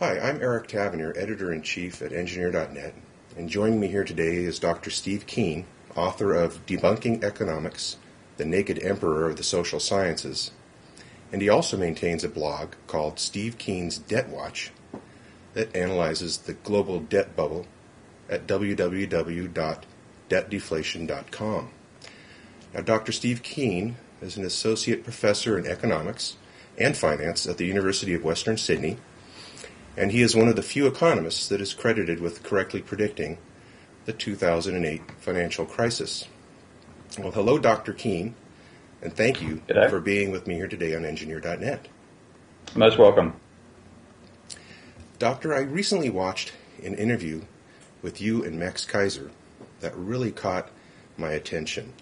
Hi, I'm Eric Tavernier, Editor-in-Chief at Engineer.net, and joining me here today is Dr. Steve Keen, author of Debunking Economics, the Naked Emperor of the Social Sciences, and he also maintains a blog called Steve Keen's Debt Watch that analyzes the global debt bubble at www.debtdeflation.com. Now, Dr. Steve Keen is an associate professor in economics and finance at the University of Western Sydney, and he is one of the few economists that is credited with correctly predicting the 2008 financial crisis. Well, hello, Dr. Keen, and thank you for being with me here today on Engineer.net. Most welcome. Doctor, I recently watched an interview with you and Max Kaiser that really caught my attention.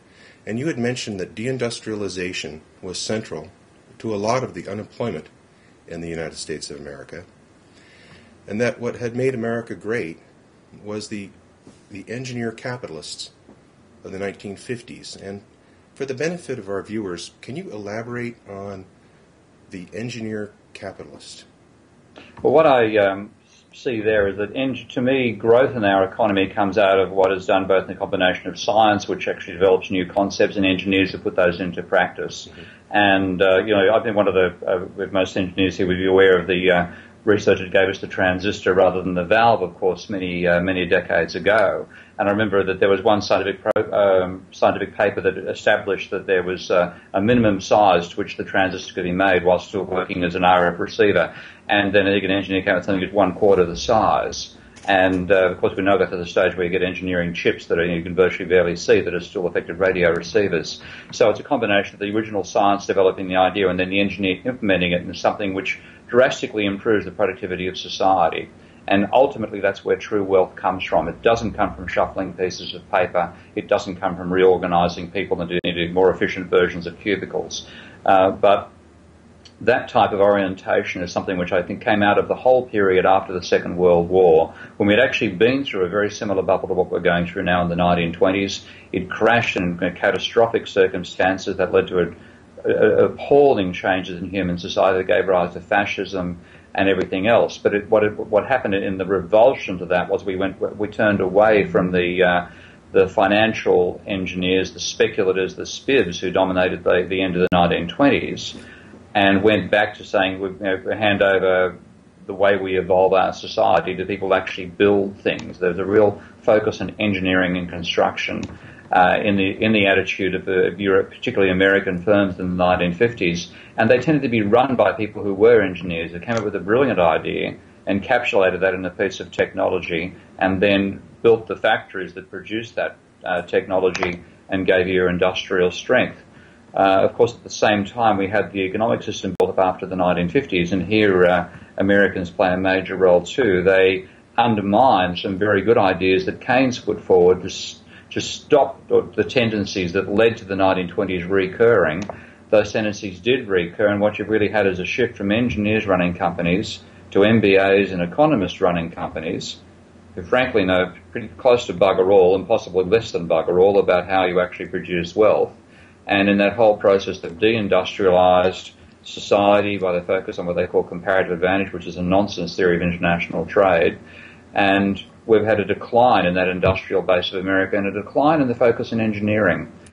And you had mentioned that deindustrialization was central to a lot of the unemployment in the United States of America, and that what had made America great was the engineer capitalists of the 1950s. And for the benefit of our viewers, can you elaborate on the engineer capitalist? Well, what I see there is that, to me, growth in our economy comes out of what is done both in a combination of science, which actually develops new concepts, and engineers who put those into practice. Mm-hmm. And, I've been one of with most engineers here would be aware of the research that gave us the transistor rather than the valve, of course, many decades ago. And I remember that there was one scientific paper that established that there was a minimum size to which the transistor could be made while still working as an RF receiver. And then you get an engineer came out something that's 1/4 the size. And, of course, we now got to the stage where you get engineering chips that you can virtually barely see that are still effective radio receivers. So it's a combination of the original science developing the idea and then the engineer implementing it into something which drastically improves the productivity of society. And ultimately, that's where true wealth comes from. It doesn't come from shuffling pieces of paper. It doesn't come from reorganizing people into more efficient versions of cubicles. But that type of orientation is something which I think came out of the whole period after the Second World War, when we'd actually been through a very similar bubble to what we're going through now in the 1920s. It crashed in catastrophic circumstances that led to appalling changes in human society that gave rise to fascism and everything else. But what happened in the revulsion to that was we turned away from the financial engineers, the speculators, the spivs who dominated the end of the 1920s, and went back to saying we hand over the way we evolve our society to people who actually build things. There's a real focus on engineering and construction in the attitude of Europe, particularly American firms in the 1950s, and they tended to be run by people who were engineers who came up with a brilliant idea, encapsulated that in a piece of technology, and then built the factories that produced that technology and gave you your industrial strength. Of course, at the same time, we had the economic system built up after the 1950s, and here Americans play a major role too. They undermined some very good ideas that Keynes put forward to stop the tendencies that led to the 1920s recurring. Those tendencies did recur, and what you've really had is a shift from engineers running companies to MBAs and economists running companies, who frankly know pretty close to bugger all, and possibly less than bugger all, about how you actually produce wealth. And in that whole process of deindustrialized society, by the focus on what they call comparative advantage, which is a nonsense theory of international trade, and we've had a decline in that industrial base of America and a decline in the focus in engineering.